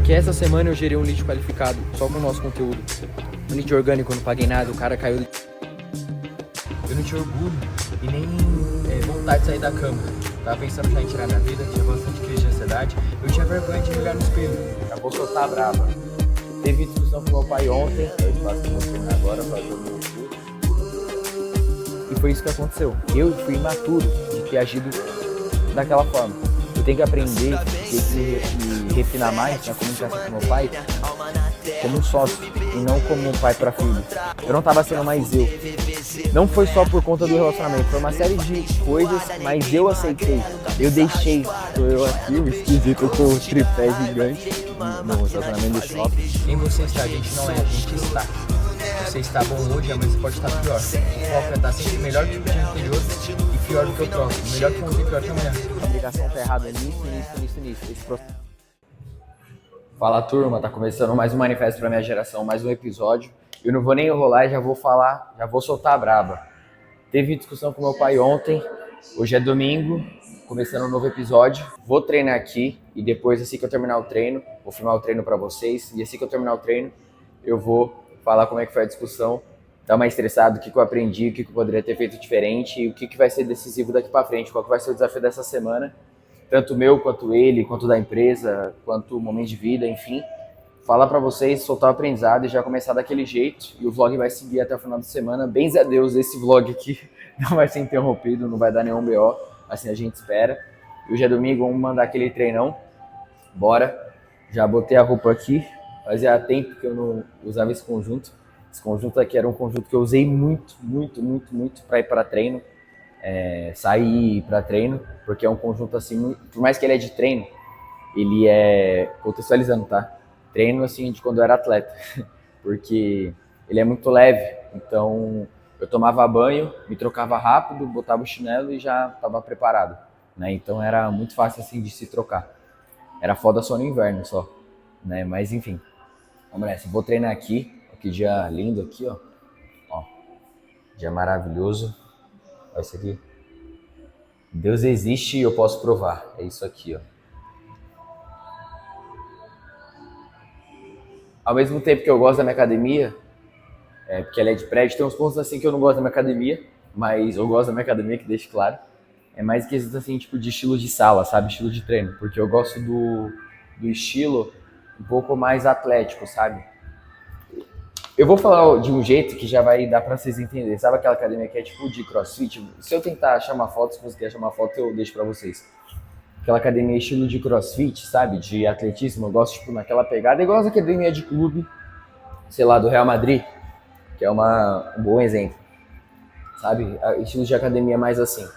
Porque essa semana eu gerei um lead qualificado só com o nosso conteúdo. Um lead orgânico, eu não paguei nada, o cara caiu. Eu não tinha orgulho e nem vontade de sair da cama. Tava pensando já em tirar minha vida, tinha bastante crise de ansiedade. Eu tinha vergonha de me olhar no espelho. Acabou soltar a brava. Teve discussão com meu pai ontem, eu faço com você agora, fazer o meu filho. E foi isso que aconteceu. Eu fui imaturo de ter agido daquela forma. Eu tenho que aprender, me refinar mais na comunicação com meu pai como um sócio e não como um pai para filho. Eu não estava sendo mais eu. Não foi só por conta do relacionamento, foi uma série de coisas, mas eu aceitei. Eu deixei. Tô eu aqui, o esquisito com o tripé gigante no estacionamento do shopping. Quem você está, a gente não é, a gente está. Você está bom hoje, amanhã você pode estar pior. O foco é estar sempre melhor que o dia anterior e pior do que o próximo. Melhor que ontem, pior que amanhã. A obrigação está errada nisso. Fala turma, tá começando mais um Manifesto pra Minha Geração, mais um episódio. Eu não vou nem enrolar e já vou soltar a braba. Teve discussão com meu pai ontem, hoje é domingo, começando um novo episódio. Vou treinar aqui e depois, assim que eu terminar o treino, vou filmar o treino pra vocês. E assim que eu terminar o treino, eu vou falar como é que foi a discussão, dar mais estressado, o que eu aprendi, o que eu poderia ter feito diferente e o que vai ser decisivo daqui pra frente, qual que vai ser o desafio dessa semana. Tanto o meu, quanto ele, quanto da empresa, quanto o momento de vida, enfim. Falar pra vocês, soltar o aprendizado e já começar daquele jeito. E o vlog vai seguir até o final de semana. Bens a Deus, esse vlog aqui não vai ser interrompido, não vai dar nenhum BO. Assim a gente espera. E hoje é domingo, vamos mandar aquele treinão. Bora. Já botei a roupa aqui. Fazia tempo que eu não usava esse conjunto. Esse conjunto aqui era um conjunto que eu usei muito pra ir pra treino. Sair para treino, porque é um conjunto assim, por mais que ele é de treino, ele é, contextualizando, tá? Treino assim de quando eu era atleta, porque ele é muito leve, então eu tomava banho, me trocava rápido, botava o chinelo e já estava preparado, né? Então era muito fácil assim de se trocar. Era foda só no inverno só, né? Mas enfim, vamos nessa. Vou treinar aqui, que dia lindo aqui, ó. Dia maravilhoso. Olha isso aqui. Deus existe e eu posso provar. É isso aqui, ó. Ao mesmo tempo que eu gosto da minha academia, porque ela é de prédio, tem uns pontos assim que eu não gosto da minha academia, mas eu gosto da minha academia, que deixa claro. É mais quesito assim, tipo, de estilo de sala, sabe? Estilo de treino. Porque eu gosto do estilo um pouco mais atlético, sabe? Eu vou falar de um jeito que já vai dar pra vocês entenderem. Sabe aquela academia que é tipo de crossfit? Se eu tentar achar uma foto, se você quer achar uma foto, eu deixo pra vocês. Aquela academia estilo de crossfit, sabe? De atletismo. Eu gosto, tipo, naquela pegada. Igual as academias de clube, sei lá, do Real Madrid, que é um bom exemplo. Sabe? Estilo de academia mais assim.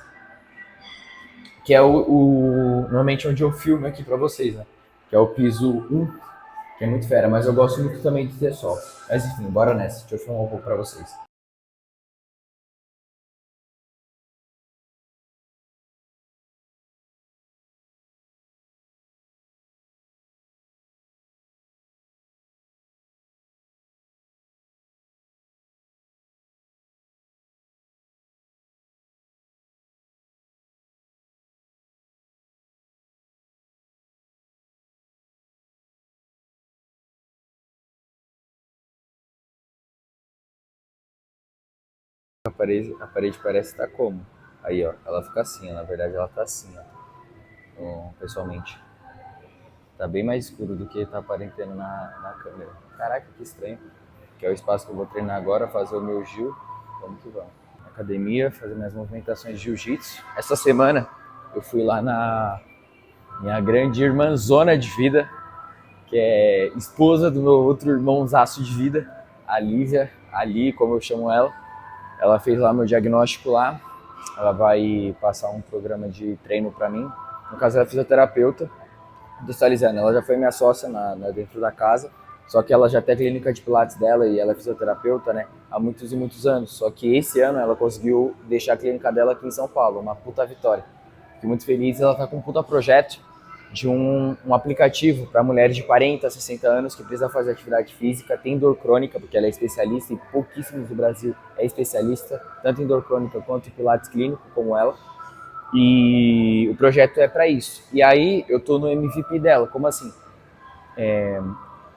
Que é normalmente onde eu filmo aqui pra vocês, né? Que é o piso 1, que é muito fera. Mas eu gosto muito também de ter sol. Mas enfim, bora nessa. Deixa eu filmar um pouco pra vocês. A parede parece estar como? Aí, ó. Ela fica assim, ó. Na verdade, ela tá assim, ó. Pessoalmente. Tá bem mais escuro do que tá aparentando na câmera. Caraca, que estranho. Que é o espaço que eu vou treinar agora, fazer o meu Gil. Vamos que vamos. Na academia, fazer minhas movimentações de jiu-jitsu. Essa semana eu fui lá na minha grande irmãzona de vida, que é esposa do meu outro irmãozaço de vida, a Lívia, Ali, como eu chamo ela. Ela fez lá meu diagnóstico lá. Ela vai passar um programa de treino pra mim. No caso, ela é fisioterapeuta. Contextualizando, ela já foi minha sócia dentro da casa, só que ela já tem a clínica de pilates dela e ela é fisioterapeuta, né, há muitos e muitos anos. Só que esse ano ela conseguiu deixar a clínica dela aqui em São Paulo, uma puta vitória. Fiquei muito feliz, ela tá com um puta projeto de um aplicativo para mulheres de 40 a 60 anos que precisa fazer atividade física, tem dor crônica, porque ela é especialista e pouquíssimos do Brasil é especialista, tanto em dor crônica quanto em pilates clínico, como ela. E o projeto é para isso. E aí eu tô no MVP dela. Como assim?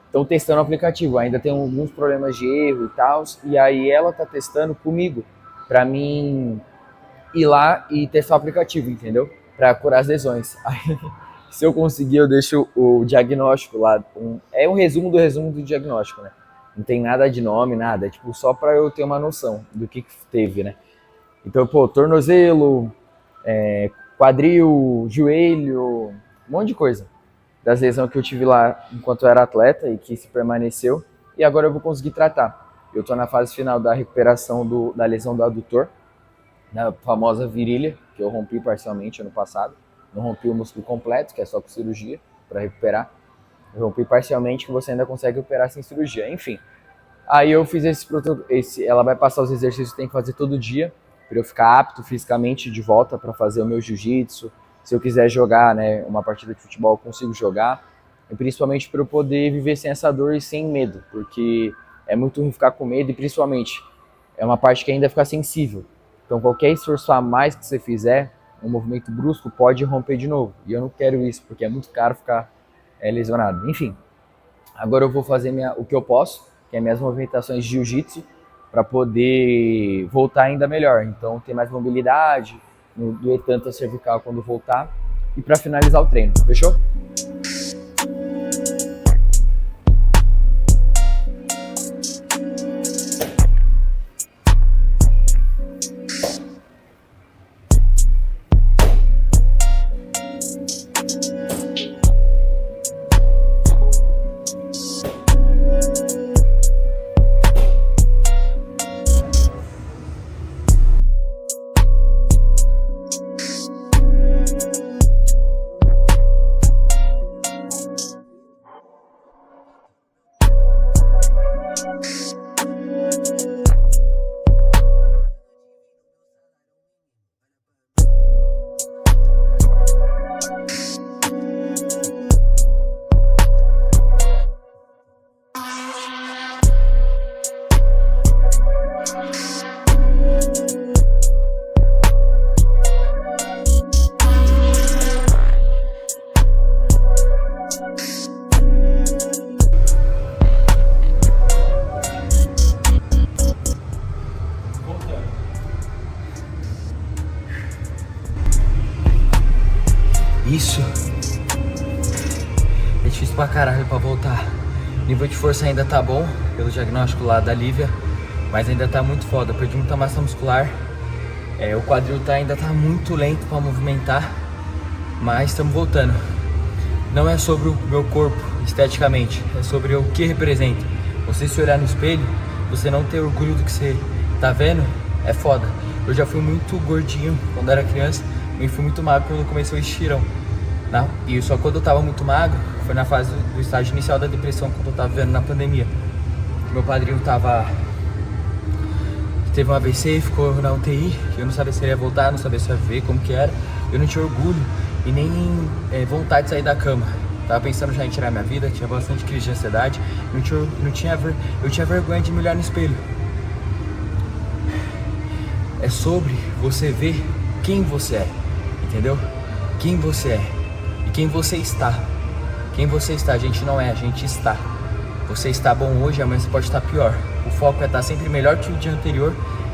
Estão testando o aplicativo, ainda tem alguns problemas de erro e tal, e aí ela tá testando comigo, pra mim ir lá e testar o aplicativo, entendeu? Pra curar as lesões. Aí, se eu conseguir, eu deixo o diagnóstico lá, é um resumo do diagnóstico, né? Não tem nada de nome, nada, é tipo só pra eu ter uma noção do que teve, né? Então, pô, tornozelo, quadril, joelho, um monte de coisa das lesões que eu tive lá enquanto eu era atleta e que se permaneceu, e agora eu vou conseguir tratar. Eu estou na fase final da recuperação da lesão do adutor, da famosa virilha, que eu rompi parcialmente ano passado. Não rompi o músculo completo, que é só com cirurgia, para recuperar. Eu rompi parcialmente, que você ainda consegue operar sem cirurgia. Enfim, aí eu fiz ela vai passar os exercícios que tem que fazer todo dia, para eu ficar apto fisicamente de volta para fazer o meu jiu-jitsu. Se eu quiser jogar, né, uma partida de futebol, eu consigo jogar. E principalmente para eu poder viver sem essa dor e sem medo, porque é muito ruim ficar com medo e principalmente é uma parte que ainda fica sensível. Então qualquer esforço a mais que você fizer, um movimento brusco pode romper de novo. E eu não quero isso, porque é muito caro ficar lesionado. Enfim, agora eu vou fazer o que eu posso, que é minhas movimentações de jiu-jitsu, para poder voltar ainda melhor. Então, ter mais mobilidade, não doer tanto a cervical quando voltar, e para finalizar o treino. Fechou? Isso é difícil pra caralho pra voltar. O nível de força ainda tá bom, pelo diagnóstico lá da Lívia, mas ainda tá muito foda. Perdi muita massa muscular. O quadril ainda tá muito lento pra movimentar, mas estamos voltando. Não é sobre o meu corpo esteticamente, é sobre o que representa. Você se olhar no espelho, você não ter orgulho do que você tá vendo, é foda. Eu já fui muito gordinho quando era criança e fui muito magro quando comecei o estirão. Não? E só quando eu tava muito magro, foi na fase do estágio inicial da depressão, quando eu tava vivendo na pandemia. Meu padrinho teve um AVC, ficou na UTI, eu não sabia se ele ia voltar, não sabia se ia ver como que era. Eu não tinha orgulho e nem vontade de sair da cama. Tava pensando já em tirar minha vida, tinha bastante crise de ansiedade, eu tinha vergonha de me olhar no espelho. É sobre você ver quem você é, entendeu? Quem você é e quem você está. Quem você está, a gente não é, a gente está. Você está bom hoje, amanhã você pode estar pior. O foco é estar sempre melhor que o dia anterior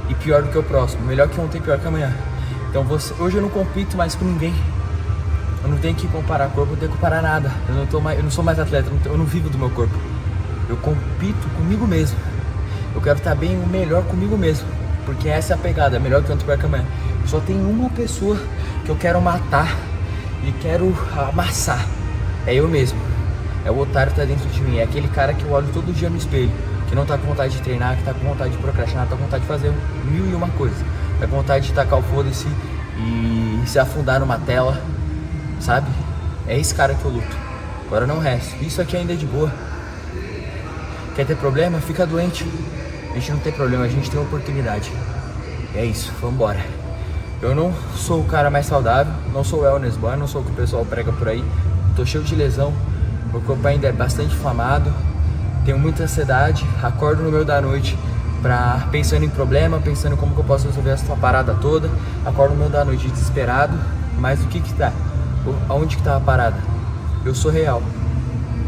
e pior do que o próximo. Melhor que ontem, pior que amanhã. Então hoje eu não compito mais com ninguém. Eu não tenho que comparar corpo, eu não tenho que comparar nada. Eu não sou mais atleta, eu não vivo do meu corpo. Eu compito comigo mesmo. Eu quero estar bem, o melhor comigo mesmo. Porque essa é a pegada, melhor que ontem, pior que amanhã. Só tem uma pessoa que eu quero matar e quero amassar. É eu mesmo. É o otário que tá dentro de mim. É aquele cara que eu olho todo dia no espelho, que não tá com vontade de treinar, que tá com vontade de procrastinar, tá com vontade de fazer 1001 coisas. Tá com vontade de tacar o foda-se e se afundar numa tela, sabe? É esse cara que eu luto. Agora não resta. Isso aqui ainda é de boa. Quer ter problema? Fica doente. A gente não tem problema, a gente tem oportunidade. É isso, vambora. Eu não sou o cara mais saudável, não sou o wellness boy, não sou o que o pessoal prega por aí. Tô cheio de lesão, meu corpo ainda é bastante inflamado, tenho muita ansiedade, acordo no meio da noite pensando em problema, pensando em como que eu posso resolver essa parada toda. Acordo no meio da noite desesperado, mas o que que tá? Aonde que tá a parada? Eu sou real.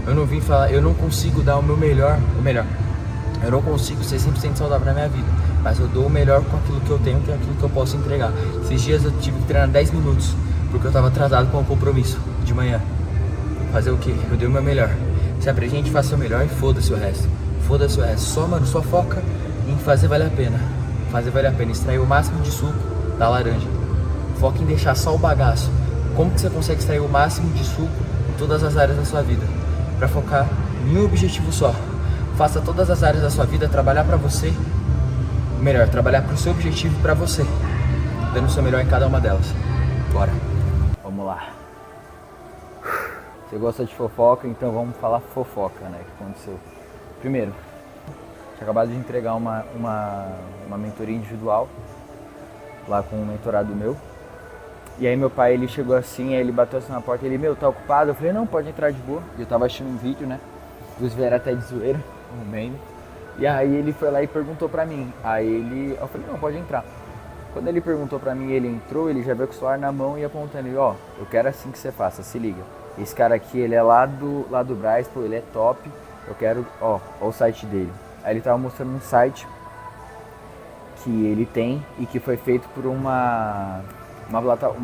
Eu não vim falar, eu não consigo dar o meu melhor, eu não consigo ser 100% saudável na minha vida, mas eu dou o melhor com aquilo que eu tenho, com aquilo que eu posso entregar. Esses dias eu tive que treinar 10 minutos, porque eu tava atrasado com um compromisso de manhã. Fazer o quê? Eu dei o meu melhor. Se é pra gente, faça o melhor e foda-se o resto. Foda-se o resto. Só, mano, só foca em fazer valer a pena. Fazer valer a pena, extrair o máximo de suco da laranja. Foca em deixar só o bagaço. Como que você consegue extrair o máximo de suco em todas as áreas da sua vida? Pra focar em um objetivo só. Faça todas as áreas da sua vida trabalhar pra você. Melhor, trabalhar pro seu objetivo pra você. Dando o seu melhor em cada uma delas. Bora. Vamos lá. Você gosta de fofoca, então vamos falar fofoca, né? Que aconteceu. Primeiro, tinha acabado de entregar uma mentoria individual lá com um mentorado meu. E aí meu pai, ele chegou assim, aí ele bateu assim na porta, ele, meu, tá ocupado? Eu falei, não, pode entrar de boa. E eu tava assistindo um vídeo, né? Inclusive era até de zoeira, um meme. E aí ele foi lá e perguntou pra mim. Eu falei, não, pode entrar. Quando ele perguntou pra mim, ele entrou, ele já veio com o celular na mão e apontando, ele, ó, eu quero assim que você faça, se liga. Esse cara aqui, ele é lá do Brás, pô, ele é top, eu quero, ó o site dele. Aí ele tava mostrando um site que ele tem e que foi feito por uma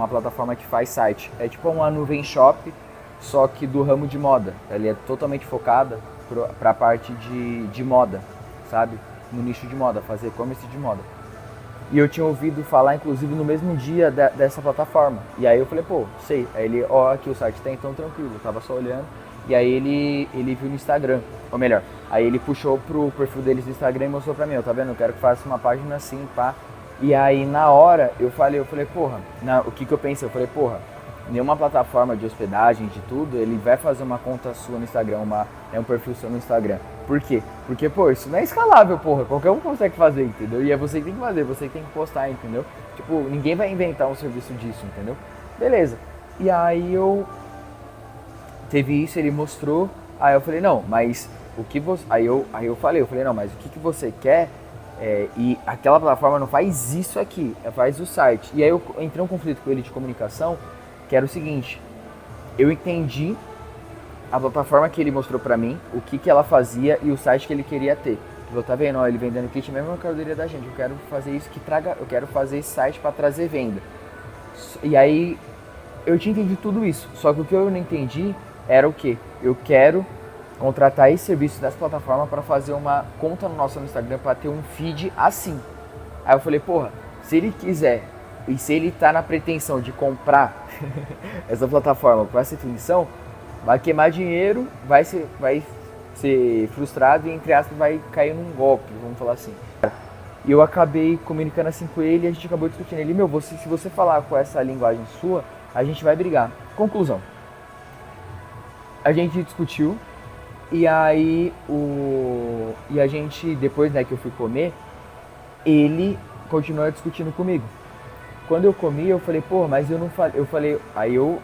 plataforma que faz site. É tipo uma nuvem shop, só que do ramo de moda. Ele é totalmente focada pra parte de moda, sabe? No nicho de moda, fazer e-commerce de moda. E eu tinha ouvido falar, inclusive, no mesmo dia dessa plataforma. E aí eu falei, pô, sei. Aí ele, ó, aqui o site tá então tranquilo. Eu tava só olhando. E aí ele viu no Instagram. Ou melhor, aí ele puxou pro perfil deles do Instagram e mostrou pra mim. Ó, tá vendo? Eu quero que faça uma página assim, pá. E aí na hora eu falei, porra, o que eu pensei? Eu falei, porra, nenhuma plataforma de hospedagem, de tudo, ele vai fazer uma conta sua no Instagram, um perfil seu no Instagram. Por quê? Porque, pô, isso não é escalável, porra. Qualquer um consegue fazer, entendeu? E é você que tem que fazer, você que tem que postar, entendeu? Tipo, ninguém vai inventar um serviço disso, entendeu? Beleza. E aí teve isso, ele mostrou. Aí eu falei, não, mas o que você... Aí eu falei, não, mas o que você quer? E aquela plataforma não faz isso aqui, faz o site. E aí eu entrei em um conflito com ele de comunicação, que era o seguinte, eu entendi a plataforma que ele mostrou pra mim, o que ela fazia e o site que ele queria ter. Tipo, tá vendo, ó, ele vendendo kit, mesmo mercadoria da gente, eu quero fazer isso eu quero fazer esse site pra trazer venda. E aí, eu tinha entendido tudo isso, só que o que eu não entendi era o quê? Eu quero contratar esse serviço dessa plataforma pra fazer uma conta no Instagram pra ter um feed assim. Aí eu falei, porra, se ele quiser e se ele tá na pretensão de comprar essa plataforma com essa intenção, vai queimar dinheiro, vai ser frustrado e, entre aspas, vai cair num golpe, vamos falar assim. E eu acabei comunicando assim com ele e a gente acabou discutindo. Ele, meu, se você falar com essa linguagem sua, a gente vai brigar. Conclusão. A gente discutiu e aí a gente, depois, né, que eu fui comer, ele continuou discutindo comigo. Quando eu comi, eu falei, pô, mas eu não falei, aí eu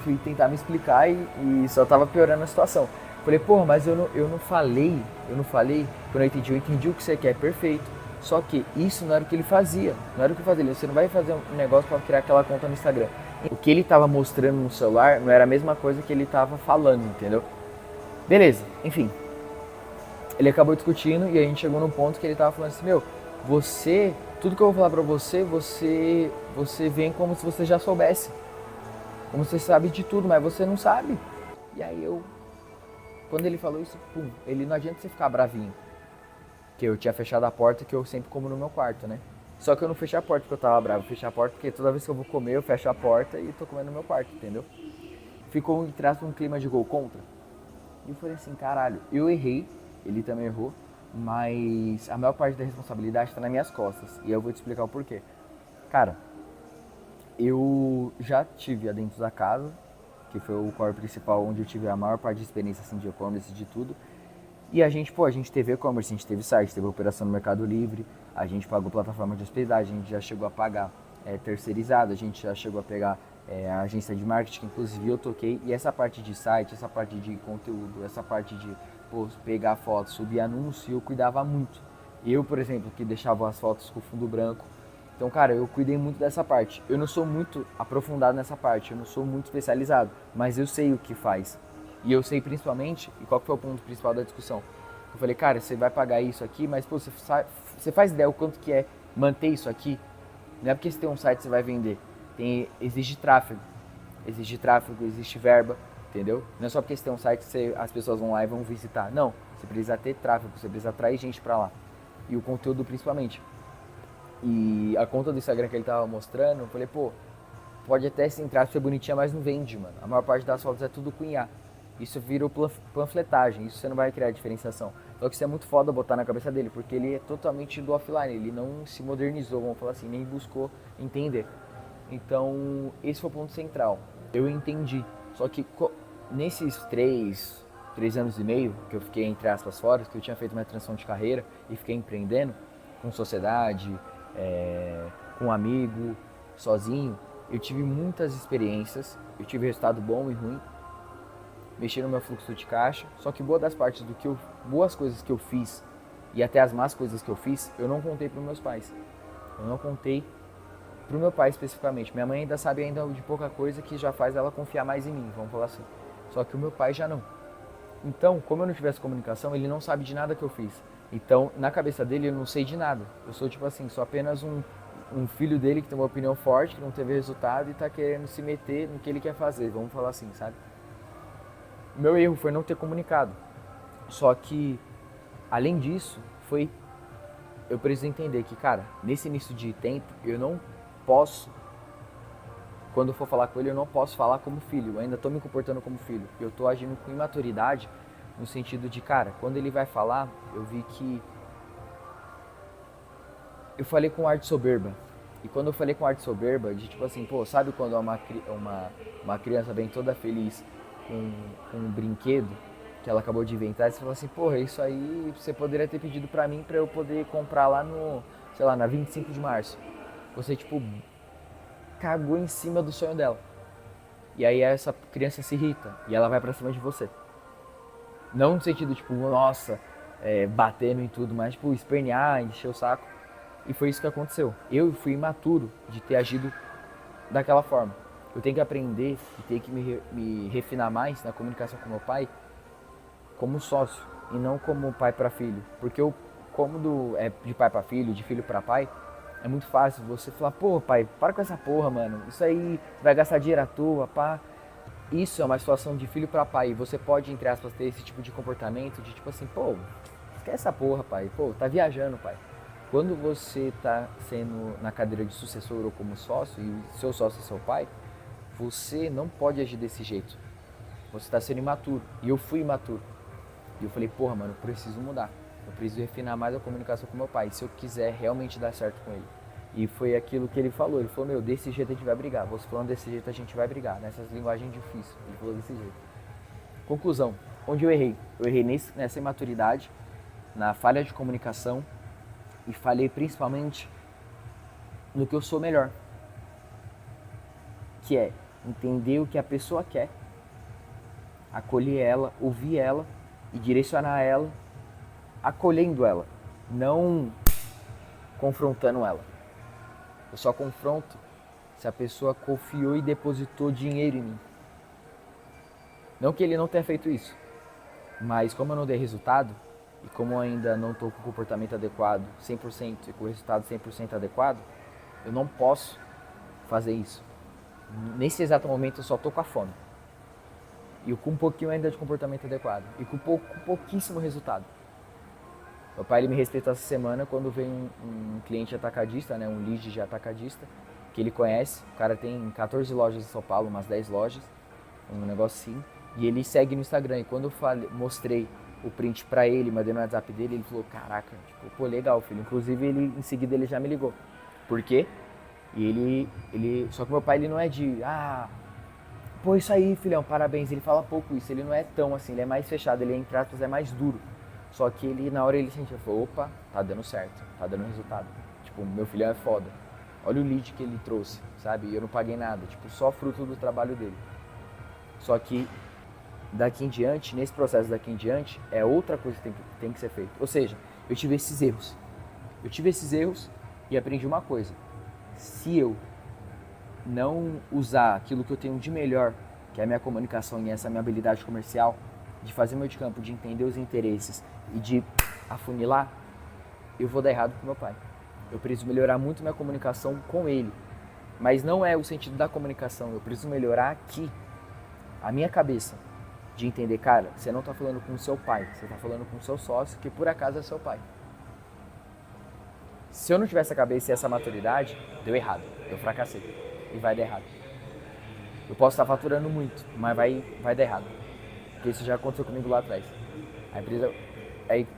fui tentar me explicar e só tava piorando a situação. Falei, pô, mas eu não falei, quando eu entendi o que você quer, perfeito. Só que isso não era o que ele fazia, você não vai fazer um negócio para criar aquela conta no Instagram. O que ele tava mostrando no celular não era a mesma coisa que ele tava falando, entendeu? Beleza, enfim. Ele acabou discutindo e a gente chegou num ponto que ele tava falando assim, meu, tudo que eu vou falar pra você vem como se você já soubesse. Como você sabe de tudo, mas você não sabe. E aí quando ele falou isso, pum, ele não adianta você ficar bravinho. Que eu tinha fechado a porta, que eu sempre como no meu quarto, né? Só que eu não fechei a porta porque eu tava bravo, eu fechei a porta porque toda vez que eu vou comer, eu fecho a porta e tô comendo no meu quarto, entendeu? Ficou um clima de gol contra. E eu falei assim, caralho, eu errei, ele também errou, mas a maior parte da responsabilidade tá nas minhas costas. E eu vou te explicar o porquê. Cara, eu já tive dentro da casa, que foi o core principal, onde eu tive a maior parte de experiência assim, de e-commerce, de tudo. E a gente teve e-commerce, a gente teve site, teve operação no Mercado Livre, a gente pagou plataforma de hospedagem, a gente já chegou a pagar terceirizado, a gente já chegou a pegar a agência de marketing, que inclusive eu toquei. E essa parte de site, essa parte de conteúdo, essa parte de pegar fotos, subir anúncio, eu cuidava muito. Eu, por exemplo, que deixava as fotos com fundo branco. Então, cara, eu cuidei muito dessa parte. Eu não sou muito aprofundado nessa parte, eu não sou muito especializado, mas eu sei o que faz. E eu sei principalmente, e qual que foi o ponto principal da discussão? Eu falei, cara, você vai pagar isso aqui, mas pô, você faz ideia o quanto que é manter isso aqui? Não é porque você tem um site que você vai vender. Exige tráfego, existe verba, entendeu? Não é só porque você tem um site que as pessoas vão lá e vão visitar. Não, você precisa ter tráfego, você precisa atrair gente pra lá. E o conteúdo principalmente. E a conta do Instagram que ele tava mostrando, eu falei, pô, pode até se entrar ser bonitinha, mas não vende, mano. A maior parte das fotos é tudo com IA. Isso virou panfletagem, isso você não vai criar diferenciação. Só que isso é muito foda botar na cabeça dele, porque ele é totalmente do offline, ele não se modernizou, vamos falar assim, nem buscou entender. Então, esse foi o ponto central. Eu entendi. Só que nesses três anos e meio que eu fiquei, entre aspas, fora, que eu tinha feito minha transição de carreira e fiquei empreendendo com sociedade, com um amigo, sozinho, eu tive muitas experiências, eu tive resultado bom e ruim, mexi no meu fluxo de caixa, só que boa das partes boas coisas que eu fiz e até as más coisas que eu fiz, eu não contei para os meus pais. Eu não contei pro meu pai especificamente. Minha mãe ainda sabe de pouca coisa que já faz ela confiar mais em mim, vamos falar assim. Só que o meu pai já não. Então, como eu não tivesse comunicação, ele não sabe de nada que eu fiz. Então, na cabeça dele, eu não sei de nada. Eu sou tipo assim, sou apenas um filho dele que tem uma opinião forte, que não teve resultado e tá querendo se meter no que ele quer fazer, vamos falar assim, sabe? O meu erro foi não ter comunicado. Só que, além disso, eu preciso entender que, cara, nesse início de tempo, eu não posso, quando eu for falar com ele, eu não posso falar como filho. Eu ainda tô me comportando como filho. Eu tô agindo com imaturidade, no sentido de, cara, quando ele vai falar, eu vi que eu falei com ar de soberba. E quando eu falei com ar de soberba, de tipo assim, pô, sabe quando uma criança vem toda feliz com um brinquedo que ela acabou de inventar, e você fala assim, porra, isso aí você poderia ter pedido pra mim pra eu poder comprar lá sei lá, na 25 de março. Você, tipo, cagou em cima do sonho dela. E aí essa criança se irrita e ela vai pra cima de você. Não no sentido, tipo, nossa, batendo em tudo, mas, tipo, espernear, encher o saco. E foi isso que aconteceu. Eu fui imaturo de ter agido daquela forma. Eu tenho que aprender e ter que me refinar mais na comunicação com meu pai como sócio e não como pai para filho. Porque de pai para filho, de filho para pai, é muito fácil você falar, pô pai, para com essa porra, mano. Isso aí vai gastar dinheiro à toa, pá. Isso é uma situação de filho para pai. E você pode, entre aspas, ter esse tipo de comportamento de tipo assim, pô, esquece essa porra, pai. Pô, tá viajando, pai. Quando você tá sendo na cadeira de sucessor ou como sócio, e seu sócio é seu pai, você não pode agir desse jeito. Você tá sendo imaturo. E eu fui imaturo. E eu falei, porra, mano, eu preciso mudar. Eu preciso refinar mais a comunicação com meu pai, se eu quiser realmente dar certo com ele. E foi aquilo que ele falou. Ele falou, meu, desse jeito a gente vai brigar. Você falando desse jeito a gente vai brigar. Nessas linguagens difíceis. Ele falou desse jeito. Conclusão. Onde eu errei? Eu errei nessa imaturidade, na falha de comunicação e falhei principalmente no que eu sou melhor. Que é entender o que a pessoa quer, acolher ela, ouvir ela e direcionar ela, acolhendo ela, não confrontando ela. Eu só confronto se a pessoa confiou e depositou dinheiro em mim. Não que ele não tenha feito isso, mas como eu não dei resultado e como eu ainda não estou com o comportamento adequado 100% e com o resultado 100% adequado, eu não posso fazer isso. Nesse exato momento eu só estou com a fome. E com um pouquinho ainda de comportamento adequado. E com pouquíssimo resultado. Meu pai ele me respeitou essa semana quando veio um cliente atacadista, né, um lead de atacadista, que ele conhece. O cara tem 14 lojas em São Paulo, umas 10 lojas, um negócio assim. E ele segue no Instagram. E quando eu mostrei o print pra ele, mandei no WhatsApp dele, ele falou, caraca, tipo, pô, legal, filho. Inclusive, em seguida, ele já me ligou. Por quê? E só que meu pai, ele não é pô, isso aí, filhão, parabéns. Ele fala pouco isso, ele não é tão assim, ele é mais fechado, ele, entre aspas, é mais duro. Só que na hora ele sentiu, falou, opa, tá dando certo, tá dando resultado. Tipo, meu filhão é foda. Olha o lead que ele trouxe, sabe? E eu não paguei nada, tipo, só fruto do trabalho dele. Só que daqui em diante, nesse processo daqui em diante, é outra coisa que tem que ser feita. Ou seja, eu tive esses erros. E aprendi uma coisa. Se eu não usar aquilo que eu tenho de melhor que é a minha comunicação e essa minha habilidade comercial, de fazer meio de campo, de entender os interesses e de afunilar, eu vou dar errado com meu pai. Eu preciso melhorar muito minha comunicação com ele. Mas não é o sentido da comunicação, eu preciso melhorar aqui a minha cabeça. De entender, cara, você não tá falando com o seu pai, você tá falando com o seu sócio, que por acaso é seu pai. Se eu não tivesse essa cabeça e essa maturidade, deu errado, eu fracassei e vai dar errado. Eu posso estar faturando muito, mas vai dar errado. Porque isso já aconteceu comigo lá atrás.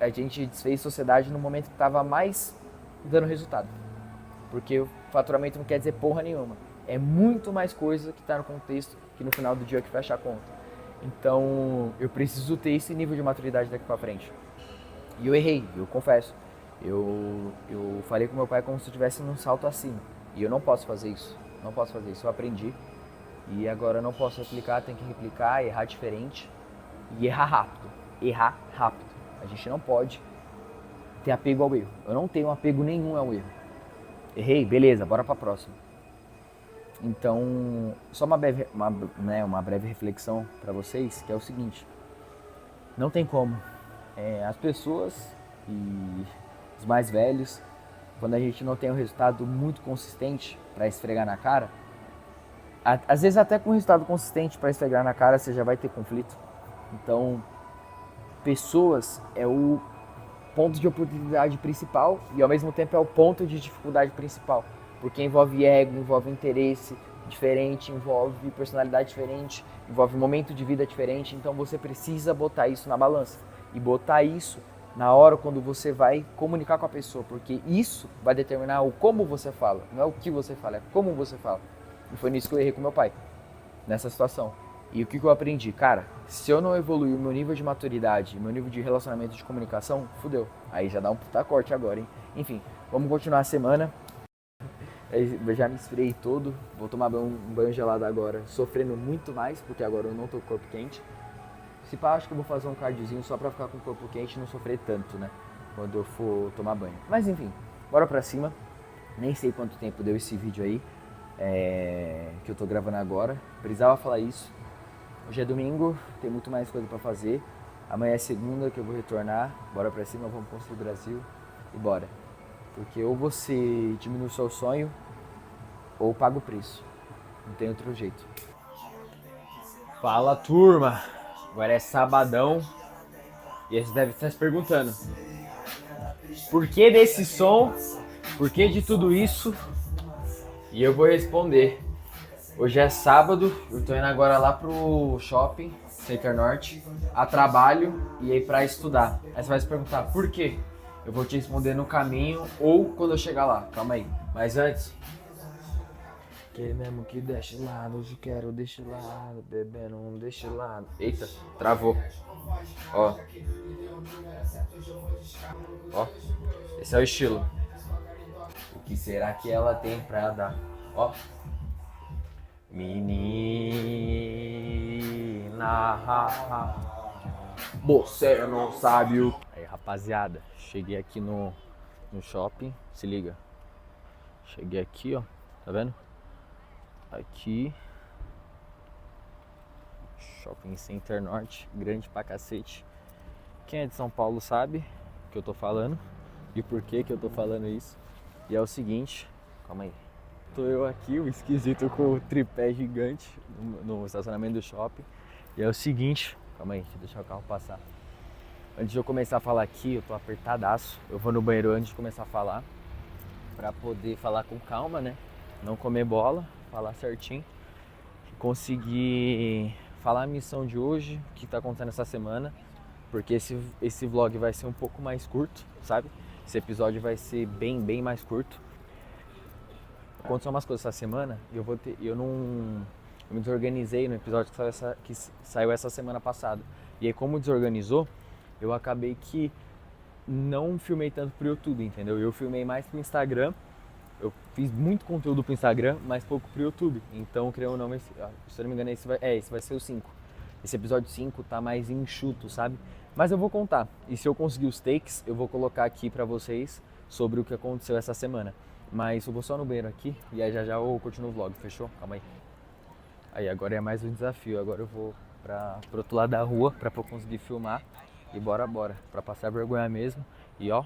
A gente desfez sociedade no momento que estava mais dando resultado. Porque o faturamento não quer dizer porra nenhuma. É muito mais coisa que está no contexto que no final do dia é que fecha a conta. Então, eu preciso ter esse nível de maturidade daqui pra frente. E eu errei, eu confesso. Eu falei com meu pai como se eu estivesse num salto acima. E eu não posso fazer isso. Não posso fazer isso. Eu aprendi. E agora eu não posso replicar, tenho que replicar, errar diferente. E errar rápido. Errar rápido. A gente não pode ter apego ao erro. Eu não tenho apego nenhum ao erro. Errei? Beleza, bora pra próxima. Então, só uma breve reflexão para vocês, que é o seguinte. Não tem como. As pessoas e os mais velhos, quando a gente não tem um resultado muito consistente para esfregar na cara, às vezes até com um resultado consistente para esfregar na cara, você já vai ter conflito. Então, pessoas é o ponto de oportunidade principal e ao mesmo tempo é o ponto de dificuldade principal. Porque envolve ego, envolve interesse diferente, envolve personalidade diferente, envolve momento de vida diferente. Então você precisa botar isso na balança. E botar isso na hora quando você vai comunicar com a pessoa. Porque isso vai determinar o como você fala. Não é o que você fala, é como você fala. E foi nisso que eu errei com meu pai, nessa situação. E o que eu aprendi? Cara, se eu não evoluir o meu nível de maturidade, meu nível de relacionamento de comunicação, fudeu. Aí já dá um puta corte agora, hein? Enfim, vamos continuar a semana. Eu já me esfriei todo, vou tomar um banho gelado agora, sofrendo muito mais, porque agora eu não tô com o corpo quente. Se pá, acho que eu vou fazer um cardiozinho só pra ficar com o corpo quente e não sofrer tanto, né? Quando eu for tomar banho. Mas enfim, bora pra cima. Nem sei quanto tempo deu esse vídeo aí, que eu tô gravando agora. Precisava falar isso. Hoje é domingo, tem muito mais coisa pra fazer. Amanhã é segunda que eu vou retornar. Bora pra cima, vamos construir o Brasil e bora. Porque ou você diminui o seu sonho, ou paga o preço. Não tem outro jeito. Fala, turma! Agora é sabadão. E aí você deve estar se perguntando: por que desse som? Por que de tudo isso? E eu vou responder. Hoje é sábado, eu tô indo agora lá pro shopping, Center Norte, a trabalho e aí pra estudar. Aí você vai se perguntar, por quê? Eu vou te responder no caminho ou quando eu chegar lá. Calma aí. Mas antes... Aquele mesmo que deixa lado, hoje quero deixa lado, bebê não deixa lado. Eita, travou. Ó. Ó. Esse é o estilo. O que será que ela tem pra dar? Ó. Menina, você não sabe o... Aí, rapaziada, cheguei aqui no shopping, se liga. Cheguei aqui, ó, tá vendo? Aqui. Shopping Center Norte, grande pra cacete. Quem é de São Paulo sabe o que eu tô falando e por que eu tô falando isso. E é o seguinte, calma aí. Tô eu aqui, o esquisito com o tripé gigante no estacionamento do shopping. E é o seguinte, calma aí, deixa eu deixar o carro passar. Antes de eu começar a falar aqui, eu tô apertadaço. Eu vou no banheiro antes de começar a falar, pra poder falar com calma, né? Não comer bola, falar certinho. Conseguir falar a missão de hoje, o que tá acontecendo essa semana. Porque esse vlog vai ser um pouco mais curto, sabe? Esse episódio vai ser bem mais curto. Aconteceu umas coisas essa semana e eu me desorganizei no episódio que saiu essa semana passada. E aí, como desorganizou, eu acabei que não filmei tanto pro YouTube, entendeu? Eu filmei mais pro Instagram. Eu fiz muito conteúdo pro Instagram, mas pouco pro YouTube. Então, creio ou não, se eu não me engano, esse vai ser o 5. Esse episódio 5 tá mais enxuto, sabe? Mas eu vou contar. E se eu conseguir os takes, eu vou colocar aqui pra vocês sobre o que aconteceu essa semana. Mas eu vou só no banheiro aqui e aí já eu continuo o vlog, fechou? Calma aí. Aí agora é mais um desafio, agora eu vou pro outro lado da rua pra conseguir filmar e bora, pra passar vergonha mesmo e ó,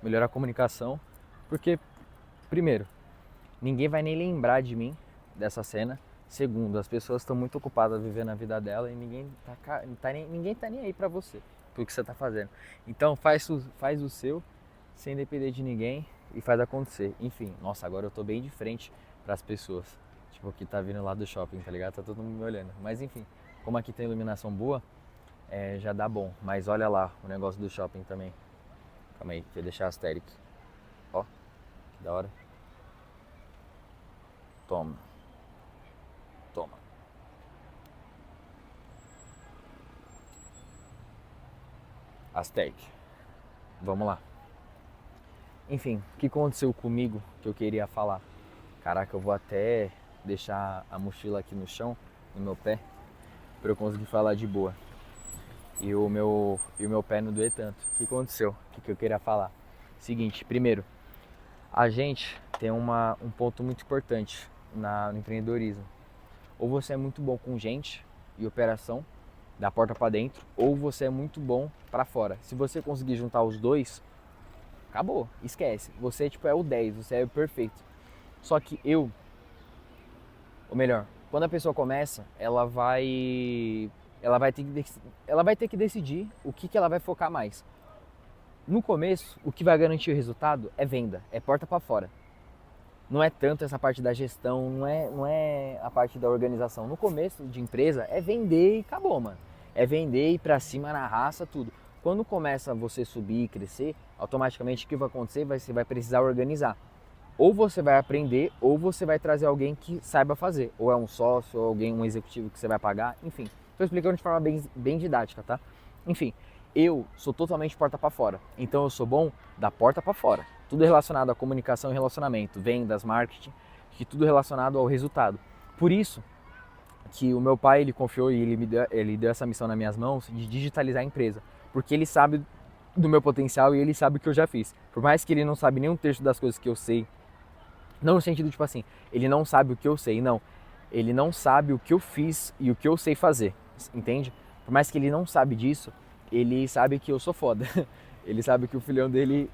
melhorar a comunicação, porque primeiro, ninguém vai nem lembrar de mim dessa cena. Segundo, as pessoas estão muito ocupadas vivendo a vida dela e ninguém tá nem aí pra você, pro que você tá fazendo. Então faz o seu, sem depender de ninguém e faz acontecer. Enfim, nossa, agora eu tô bem de frente pras pessoas. Tipo, que tá vindo lá do shopping, tá ligado? Tá todo mundo me olhando. Mas enfim, como aqui tem iluminação boa, já dá bom. Mas olha lá o negócio do shopping também. Calma aí, deixa eu deixar asterisk. Ó, que da hora. Toma. Aztec. Vamos lá. Enfim, o que aconteceu comigo que eu queria falar? Caraca, eu vou até deixar a mochila aqui no chão, no meu pé, pra eu conseguir falar de boa. E o meu pé não doer tanto. O que aconteceu? O que eu queria falar? Seguinte, primeiro, a gente tem um ponto muito importante no empreendedorismo. Ou você é muito bom com gente e operação, da porta para dentro, ou você é muito bom para fora. Se você conseguir juntar os dois, acabou, esquece. Você tipo é o 10, você é o perfeito. Só que ou melhor, quando a pessoa começa, ela vai ter que decidir o que ela vai focar mais. No começo, o que vai garantir o resultado é venda, é porta para fora. Não é tanto essa parte da gestão, não é a parte da organização. No começo de empresa é vender e acabou, mano. É vender e ir pra cima na raça, tudo. Quando começa você subir e crescer, automaticamente o que vai acontecer? Você vai precisar organizar. Ou você vai aprender, ou você vai trazer alguém que saiba fazer. Ou é um sócio, ou um executivo que você vai pagar, enfim. Estou explicando de forma bem didática, tá? Enfim, eu sou totalmente porta para fora. Então eu sou bom da porta para fora. Tudo relacionado à comunicação e relacionamento, vendas, marketing, que tudo relacionado ao resultado. Por isso que o meu pai, ele confiou e ele deu essa missão nas minhas mãos de digitalizar a empresa. Porque ele sabe do meu potencial e ele sabe o que eu já fiz. Por mais que ele não sabe nem um terço das coisas que eu sei, não no sentido tipo assim, ele não sabe o que eu sei, não. Ele não sabe o que eu fiz e o que eu sei fazer, entende? Por mais que ele não sabe disso, ele sabe que eu sou foda. Ele sabe que o filhão dele,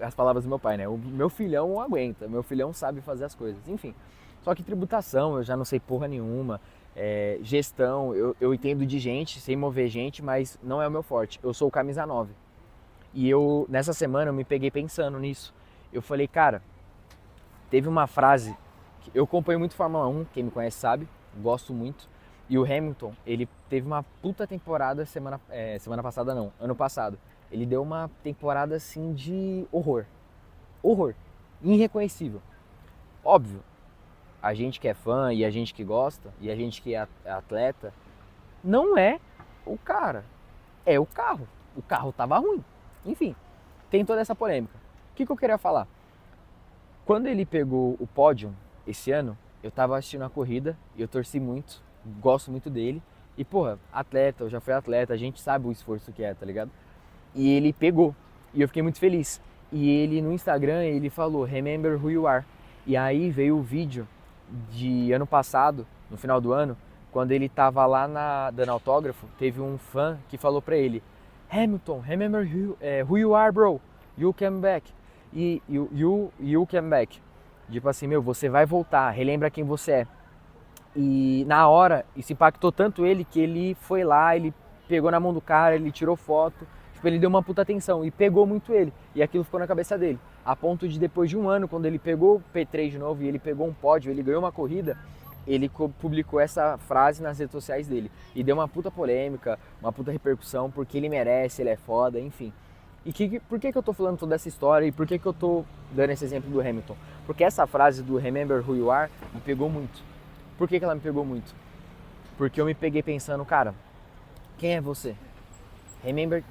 as palavras do meu pai, né? O meu filhão aguenta, meu filhão sabe fazer as coisas, enfim. Só que tributação, eu já não sei porra nenhuma. Gestão, eu entendo de gente, sei mover gente, mas não é o meu forte. Eu sou o camisa 9. E nessa semana, eu me peguei pensando nisso. Eu falei, cara, teve uma frase, eu acompanho muito Fórmula 1, quem me conhece sabe, gosto muito. E o Hamilton, ele teve uma puta temporada semana passada não, ano passado. Ele deu uma temporada assim de horror. Horror. Irreconhecível. Óbvio, a gente que é fã e a gente que gosta, e a gente que é atleta, não é o cara, é o carro. O carro tava ruim. Enfim, tem toda essa polêmica. O que eu queria falar? Quando ele pegou o pódio esse ano, eu tava assistindo a corrida e eu torci muito, gosto muito dele. E porra, atleta, eu já fui atleta, a gente sabe o esforço que é, tá ligado? E ele pegou, e eu fiquei muito feliz. E ele no Instagram, ele falou, remember who you are. E aí veio o vídeo de ano passado, no final do ano, quando ele tava lá dando autógrafo, teve um fã que falou pra ele, Hamilton, remember who you are, bro, you come back. E you come back. Tipo assim, meu, você vai voltar, relembra quem você é. E na hora, isso impactou tanto ele que ele foi lá, ele pegou na mão do cara, ele tirou foto, tipo, ele deu uma puta atenção e pegou muito ele. E aquilo ficou na cabeça dele. A ponto de depois de um ano, quando ele pegou o P3 de novo e ele pegou um pódio, ele ganhou uma corrida, ele publicou essa frase nas redes sociais dele. E deu uma puta polêmica, uma puta repercussão, porque ele merece, ele é foda, enfim. E por que eu tô falando toda essa história e por que eu tô dando esse exemplo do Hamilton? Porque essa frase do Remember Who You Are me pegou muito. Por que ela me pegou muito? Porque eu me peguei pensando, cara, quem é você? Remember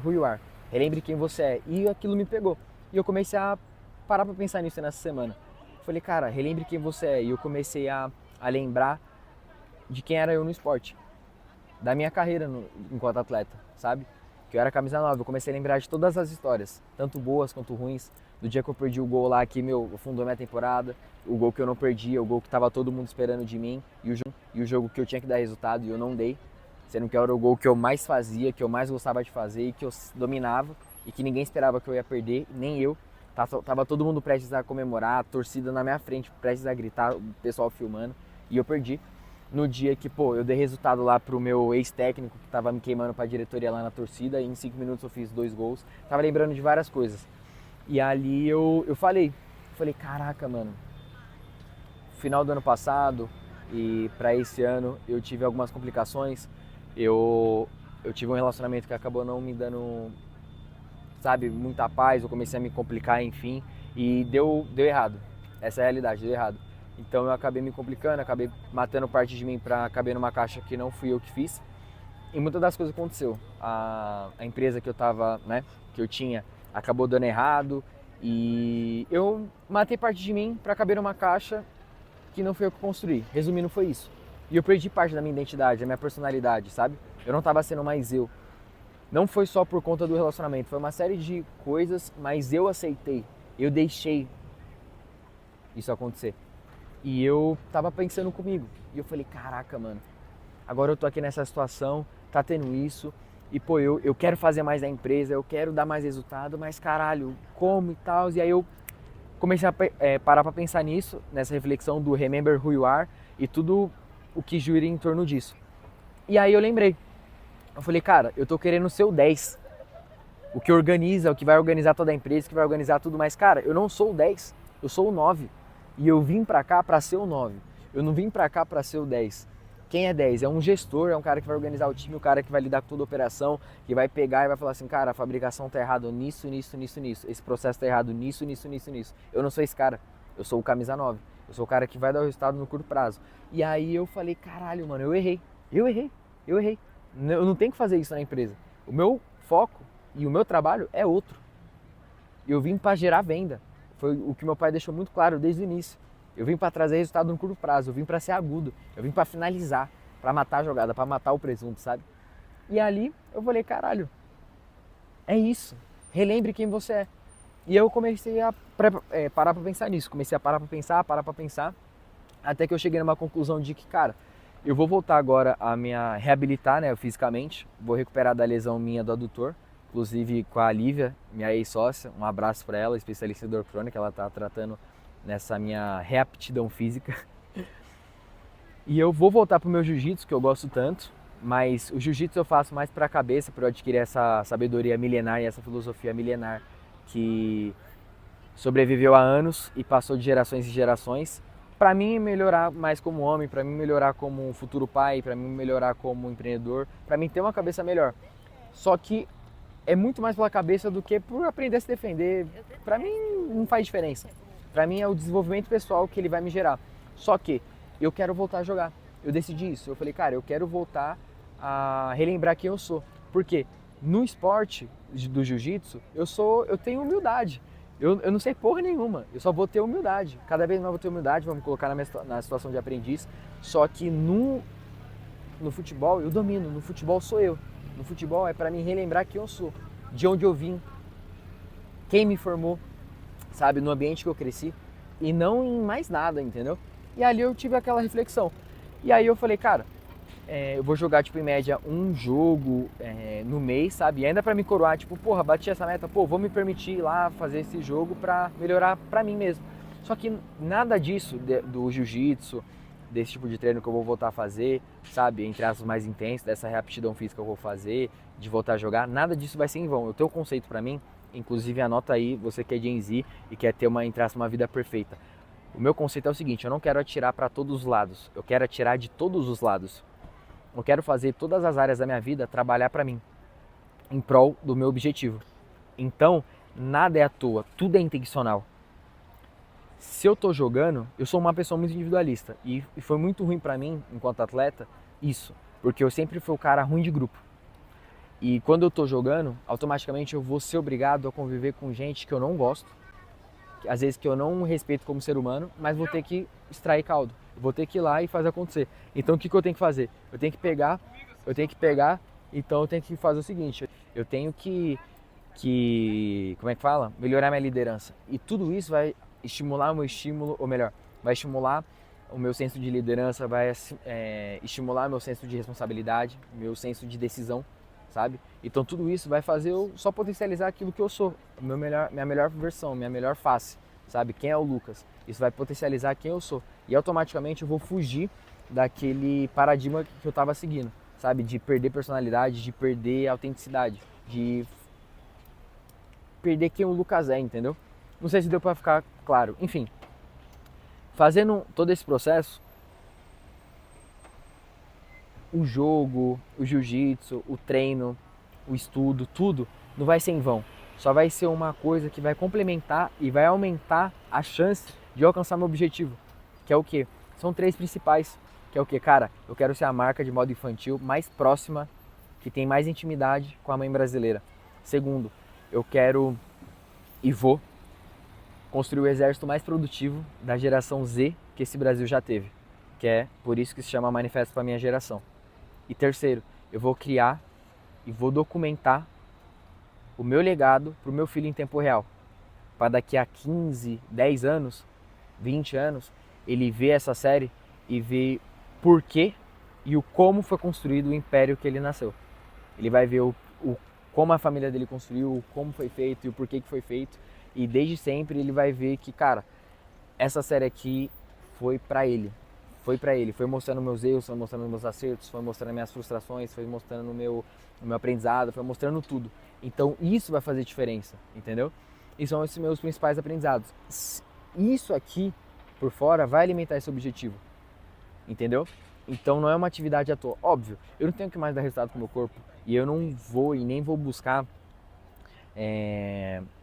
who you are. Relembre quem você é. E aquilo me pegou. E eu comecei a parar pra pensar nisso nessa semana. Falei, cara, relembre quem você é. E eu comecei a lembrar de quem era eu no esporte. Da minha carreira enquanto atleta, sabe? que eu era camisa 9, eu comecei a lembrar de todas as histórias, tanto boas quanto ruins, do dia que eu perdi o gol lá que, fundou minha temporada, o gol que eu não perdi, o gol que tava todo mundo esperando de mim, e o jogo que eu tinha que dar resultado e eu não dei, sendo que era o gol que eu mais fazia, que eu mais gostava de fazer e que eu dominava, e que ninguém esperava que eu ia perder, nem eu. Tava todo mundo prestes a comemorar, a torcida na minha frente, prestes a gritar, o pessoal filmando, e eu perdi. No dia que, eu dei resultado lá pro meu ex-técnico, que tava me queimando pra diretoria lá na torcida, e em 5 minutos eu fiz 2 gols. Tava lembrando de várias coisas. E ali eu falei, caraca, mano, final do ano passado e pra esse ano eu tive algumas complicações. Eu tive um relacionamento que acabou não me dando, sabe, muita paz, eu comecei a me complicar, enfim, e deu errado. Essa é a realidade, deu errado. Então eu acabei me complicando, acabei matando parte de mim para caber numa caixa que não fui eu que fiz. E muitas das coisas aconteceu. A empresa que eu tava, né, que eu tinha, acabou dando errado e eu matei parte de mim para caber numa caixa que não foi eu que construí. Resumindo, foi isso. E eu perdi parte da minha identidade, da minha personalidade, sabe? Eu não tava sendo mais eu. Não foi só por conta do relacionamento, foi uma série de coisas, mas eu aceitei, eu deixei isso acontecer. E eu tava pensando comigo, e eu falei, caraca, mano, agora eu tô aqui nessa situação, tá tendo isso, e eu quero fazer mais da empresa, eu quero dar mais resultado, mas caralho, como e tal? E aí eu comecei a parar pra pensar nisso, nessa reflexão do Remember Who You Are, e tudo o que gira em torno disso. E aí eu lembrei, eu falei, cara, eu tô querendo ser o 10, o que organiza, o que vai organizar toda a empresa, o que vai organizar tudo, mas cara, eu não sou o 10, eu sou o 9. E eu vim pra cá pra ser o 9. Eu não vim pra cá pra ser o 10. Quem é 10? É um gestor, é um cara que vai organizar o time, o cara que vai lidar com toda a operação, que vai pegar e vai falar assim, cara, a fabricação tá errada nisso. Esse processo tá errado nisso. Eu não sou esse cara. Eu sou o camisa 9. Eu sou o cara que vai dar o resultado no curto prazo. E aí eu falei, caralho, mano, eu errei. Eu não tenho que fazer isso na empresa. O meu foco e o meu trabalho é outro. Eu vim pra gerar venda. Foi o que meu pai deixou muito claro desde o início. Eu vim para trazer resultado no curto prazo, eu vim para ser agudo, eu vim para finalizar, para matar a jogada, para matar o presunto, sabe? E ali eu falei, caralho, é isso, relembre quem você é. E eu comecei a parar para pensar nisso, comecei a parar para pensar, até que eu cheguei numa conclusão de que, cara, eu vou voltar agora a me reabilitar, né, fisicamente, vou recuperar da lesão minha do adutor, inclusive com a Lívia, minha ex-sócia, um abraço para ela, especialista em dor crônica, ela tá tratando nessa minha reaptidão física. E eu vou voltar pro meu jiu-jitsu, que eu gosto tanto, mas o jiu-jitsu eu faço mais para a cabeça, para eu adquirir essa sabedoria milenar e essa filosofia milenar que sobreviveu há anos e passou de gerações em gerações, para mim melhorar mais como homem, para mim melhorar como um futuro pai, para mim melhorar como empreendedor, para mim ter uma cabeça melhor. Só que é muito mais pela cabeça do que por aprender a se defender. Pra mim não faz diferença. Pra mim é o desenvolvimento pessoal que ele vai me gerar. Só que eu quero voltar a jogar. Eu decidi isso. Eu falei, cara, eu quero voltar a relembrar quem eu sou. Por quê? No esporte do jiu-jitsu, eu tenho humildade. Eu não sei porra nenhuma. Eu só vou ter humildade. Cada vez mais vou ter humildade, vou me colocar na situação de aprendiz. Só que no futebol eu domino. No futebol sou eu. No futebol é para mim relembrar quem eu sou, de onde eu vim, quem me formou, sabe, no ambiente que eu cresci e não em mais nada, entendeu? E ali eu tive aquela reflexão. E aí eu falei, cara, eu vou jogar tipo em média um jogo no mês, sabe? E ainda para me coroar, tipo, porra, bati essa meta, vou me permitir ir lá fazer esse jogo para melhorar para mim mesmo. Só que nada disso do jiu-jitsu, desse tipo de treino que eu vou voltar a fazer, sabe, entre aspas mais intenso, dessa reaptidão física que eu vou fazer, de voltar a jogar, nada disso vai ser em vão. Eu tenho um conceito pra mim, inclusive anota aí, você que é Gen Z e quer ter entre aspas, uma vida perfeita. O meu conceito é o seguinte, eu não quero atirar para todos os lados, eu quero atirar de todos os lados. Eu quero fazer todas as áreas da minha vida trabalhar pra mim, em prol do meu objetivo. Então, nada é à toa, tudo é intencional. Se eu tô jogando, eu sou uma pessoa muito individualista e foi muito ruim pra mim, enquanto atleta, isso, porque eu sempre fui o cara ruim de grupo. E quando eu tô jogando, automaticamente eu vou ser obrigado a conviver com gente que eu não gosto, às vezes que eu não respeito como ser humano, mas vou ter que extrair caldo, vou ter que ir lá e fazer acontecer. Então o que eu tenho que fazer? Eu tenho que pegar Então eu tenho que fazer o seguinte, eu tenho como é que fala? Melhorar minha liderança. E tudo isso vai estimular o meu estímulo, ou melhor, vai estimular o meu senso de liderança, vai estimular meu senso de responsabilidade, meu senso de decisão, sabe? Então tudo isso vai fazer eu só potencializar aquilo que eu sou, minha melhor versão, minha melhor face, sabe? Quem é o Lucas? Isso vai potencializar quem eu sou. E automaticamente eu vou fugir daquele paradigma que eu estava seguindo, sabe? De perder personalidade, de perder autenticidade, de perder quem o Lucas é, entendeu? Não sei se deu pra ficar claro. Enfim, fazendo todo esse processo, o jogo, o jiu-jitsu, o treino, o estudo, tudo não vai ser em vão. Só vai ser uma coisa que vai complementar e vai aumentar a chance de eu alcançar meu objetivo. Que é o quê? São 3 principais. Que é o quê? Cara, eu quero ser a marca de moda infantil mais próxima, que tem mais intimidade com a mãe brasileira. Segundo, eu quero e vou construir o exército mais produtivo da geração Z que esse Brasil já teve. Que é por isso que se chama Manifesto para Minha Geração. E terceiro, eu vou criar e vou documentar o meu legado para o meu filho em tempo real. Para daqui a 15, 10 anos, 20 anos, ele ver essa série e ver por quê e o como foi construído o império que ele nasceu. Ele vai ver como a família dele construiu, como foi feito e o porquê que foi feito. E desde sempre ele vai ver que, cara, essa série aqui foi pra ele. Foi pra ele. Foi mostrando meus erros, foi mostrando meus acertos, foi mostrando minhas frustrações, foi mostrando o meu aprendizado, foi mostrando tudo. Então isso vai fazer diferença, entendeu? E são esses meus principais aprendizados. Isso aqui, por fora, vai alimentar esse objetivo, entendeu? Então não é uma atividade à toa. Óbvio, eu não tenho que mais dar resultado com o meu corpo. E eu não vou e nem vou buscar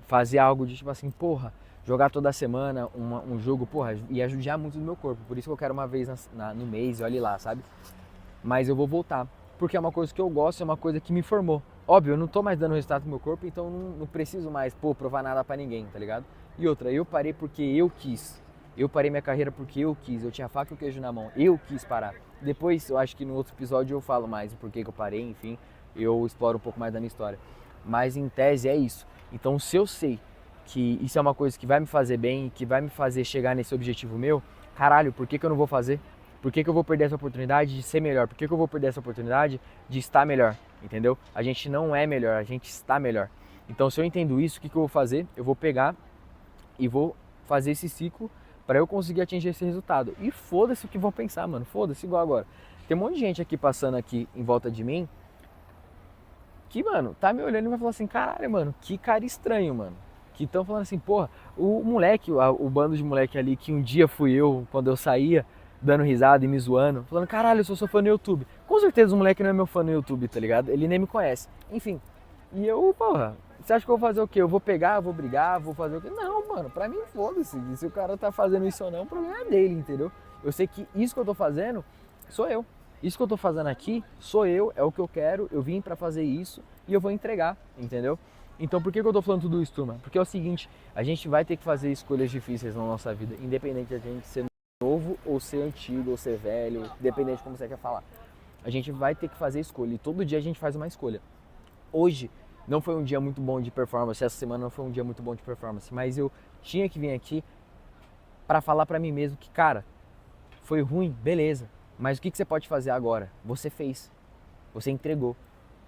fazer algo de tipo assim, porra, jogar toda semana um jogo, porra, ia judiar muito do meu corpo. Por isso que eu quero uma vez no mês, olhe lá, sabe? Mas eu vou voltar. Porque é uma coisa que eu gosto, é uma coisa que me formou. Óbvio, eu não tô mais dando resultado pro meu corpo, então não preciso mais, provar nada pra ninguém, tá ligado? E outra, eu parei porque eu quis. Eu parei minha carreira porque eu quis. Eu tinha a faca e o queijo na mão. Eu quis parar. Depois, eu acho que no outro episódio eu falo mais o porquê que eu parei, enfim. Eu exploro um pouco mais da minha história. Mas em tese é isso. Então se eu sei que isso é uma coisa que vai me fazer bem, que vai me fazer chegar nesse objetivo meu, caralho, por que eu não vou fazer? Por que eu vou perder essa oportunidade de ser melhor? Por que eu vou perder essa oportunidade de estar melhor? Entendeu? A gente não é melhor, a gente está melhor. Então se eu entendo isso, o que eu vou fazer? Eu vou pegar e vou fazer esse ciclo para eu conseguir atingir esse resultado. E foda-se o que vão pensar, mano. Foda-se, igual agora. Tem um monte de gente aqui passando aqui em volta de mim que, mano, tá me olhando e vai falar assim, caralho, mano, que cara estranho, mano. Que estão falando assim, porra, o moleque, o bando de moleque ali, que um dia fui eu, quando eu saía, dando risada e me zoando, falando, caralho, eu sou seu fã no YouTube. Com certeza o moleque não é meu fã no YouTube, tá ligado? Ele nem me conhece. Enfim, e eu, porra, você acha que eu vou fazer o quê? Eu vou pegar, vou brigar, vou fazer o quê? Não, mano, pra mim foda-se. Se o cara tá fazendo isso ou não, o problema é dele, entendeu? Eu sei que isso que eu tô fazendo, sou eu. Isso que eu tô fazendo aqui, sou eu, é o que eu quero, eu vim pra fazer isso e eu vou entregar, entendeu? Então por que eu tô falando tudo isso, turma? Porque é o seguinte, a gente vai ter que fazer escolhas difíceis na nossa vida, independente de a gente ser novo ou ser antigo ou ser velho, independente de como você quer falar. A gente vai ter que fazer escolha e todo dia a gente faz uma escolha. Hoje não foi um dia muito bom de performance, essa semana não foi um dia muito bom de performance, mas eu tinha que vir aqui pra falar pra mim mesmo que, cara, foi ruim, beleza. Mas o que você pode fazer agora? Você fez. Você entregou.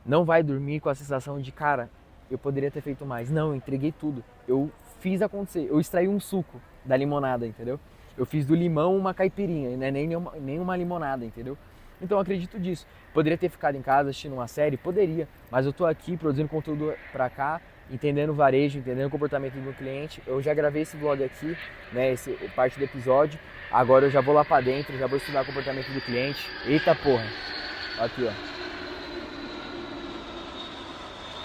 Não vai dormir com a sensação de, cara, eu poderia ter feito mais. Não, eu entreguei tudo. Eu fiz acontecer. Eu extraí um suco da limonada, entendeu? Eu fiz do limão uma caipirinha, né? Nem uma limonada, entendeu? Então eu acredito disso. Poderia ter ficado em casa assistindo uma série? Poderia. Mas eu tô aqui produzindo conteúdo pra cá, entendendo o varejo, entendendo o comportamento do meu cliente. Eu já gravei esse vlog aqui, né, parte do episódio. Agora eu já vou lá pra dentro, já vou estudar o comportamento do cliente. Eita porra. Aqui, ó.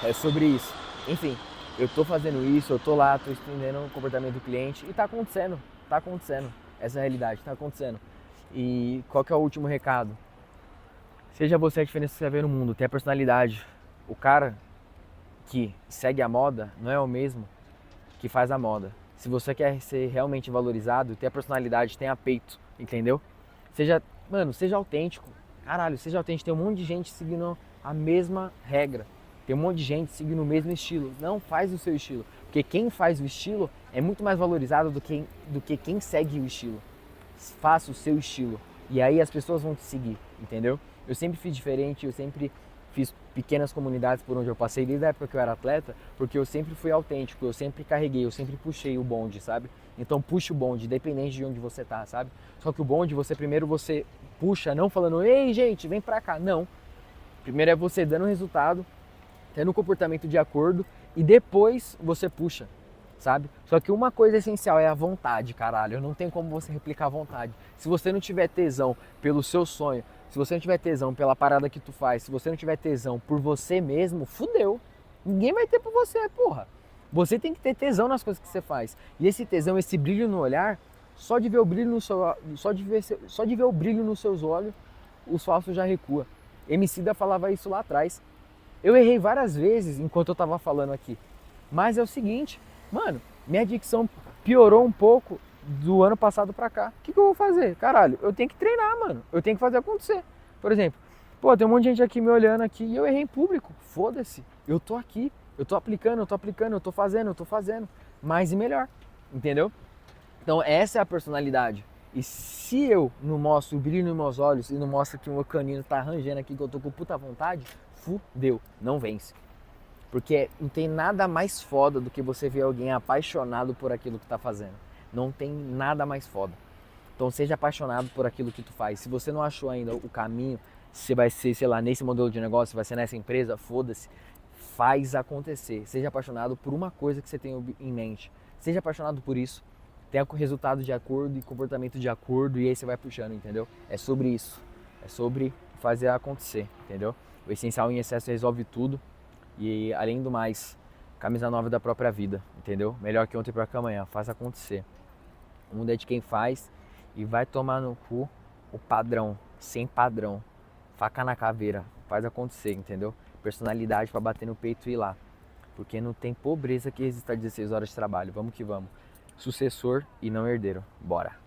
É sobre isso. Enfim, eu tô fazendo isso, eu tô lá, tô entendendo o comportamento do cliente e tá acontecendo. Tá acontecendo. Essa é a realidade, tá acontecendo. E qual que é o último recado? Seja você a diferença que você vê no mundo, tenha personalidade. O cara que segue a moda não é o mesmo que faz a moda. Se você quer ser realmente valorizado, tenha personalidade, tenha peito, entendeu? Seja autêntico. Caralho, seja autêntico. Tem um monte de gente seguindo a mesma regra. Tem um monte de gente seguindo o mesmo estilo. Não, faz o seu estilo. Porque quem faz o estilo é muito mais valorizado do que quem segue o estilo. Faça o seu estilo. E aí as pessoas vão te seguir, entendeu? Eu sempre fiz diferente, eu sempre fiz pequenas comunidades por onde eu passei desde a época que eu era atleta, porque eu sempre fui autêntico, eu sempre carreguei, eu sempre puxei o bonde, sabe? Então puxa o bonde, independente de onde você tá, sabe? Só que o bonde, primeiro você puxa, não falando, ei gente, vem pra cá, não. Primeiro é você dando resultado, tendo um comportamento de acordo e depois você puxa, sabe? Só que uma coisa essencial é a vontade, caralho. Não tem como você replicar a vontade. Se você não tiver tesão pelo seu sonho, se você não tiver tesão pela parada que tu faz, se você não tiver tesão por você mesmo, fudeu. Ninguém vai ter por você, porra. Você tem que ter tesão nas coisas que você faz. E esse tesão, esse brilho no olhar, só de ver o brilho no seu, só de ver o brilho nos seus olhos, os falsos já recua. Emicida falava isso lá atrás. Eu errei várias vezes enquanto eu tava falando aqui. Mas é o seguinte, mano, minha dicção piorou um pouco do ano passado pra cá. O que eu vou fazer? Caralho, eu tenho que treinar, mano. Eu tenho que fazer acontecer. Por exemplo, pô, tem um monte de gente aqui me olhando aqui e eu errei em público. Foda-se. Eu tô aqui. Eu tô aplicando, eu tô fazendo. Mais e melhor. Entendeu? Então essa é a personalidade. E se eu não mostro o brilho nos meus olhos e não mostro que o meu canino tá arranjando aqui, que eu tô com puta vontade, fudeu. Não vence. Porque não tem nada mais foda do que você ver alguém apaixonado por aquilo que tá fazendo. Não tem nada mais foda. Então seja apaixonado por aquilo que tu faz. Se você não achou ainda o caminho, se vai ser, sei lá, nesse modelo de negócio, vai ser nessa empresa, foda-se. Faz acontecer. Seja apaixonado por uma coisa que você tem em mente. Seja apaixonado por isso. Tenha resultado de acordo e comportamento de acordo e aí você vai puxando, entendeu? É sobre isso. É sobre fazer acontecer, entendeu? O essencial em excesso resolve tudo. E além do mais, camisa nova da própria vida, entendeu? Melhor que ontem, pior que amanhã, faz acontecer. O mundo é de quem faz e vai tomar no cu o padrão, sem padrão. Faca na caveira, faz acontecer, entendeu? Personalidade pra bater no peito e ir lá. Porque não tem pobreza que resista a 16 horas de trabalho, vamos que vamos. Sucessor e não herdeiro, bora!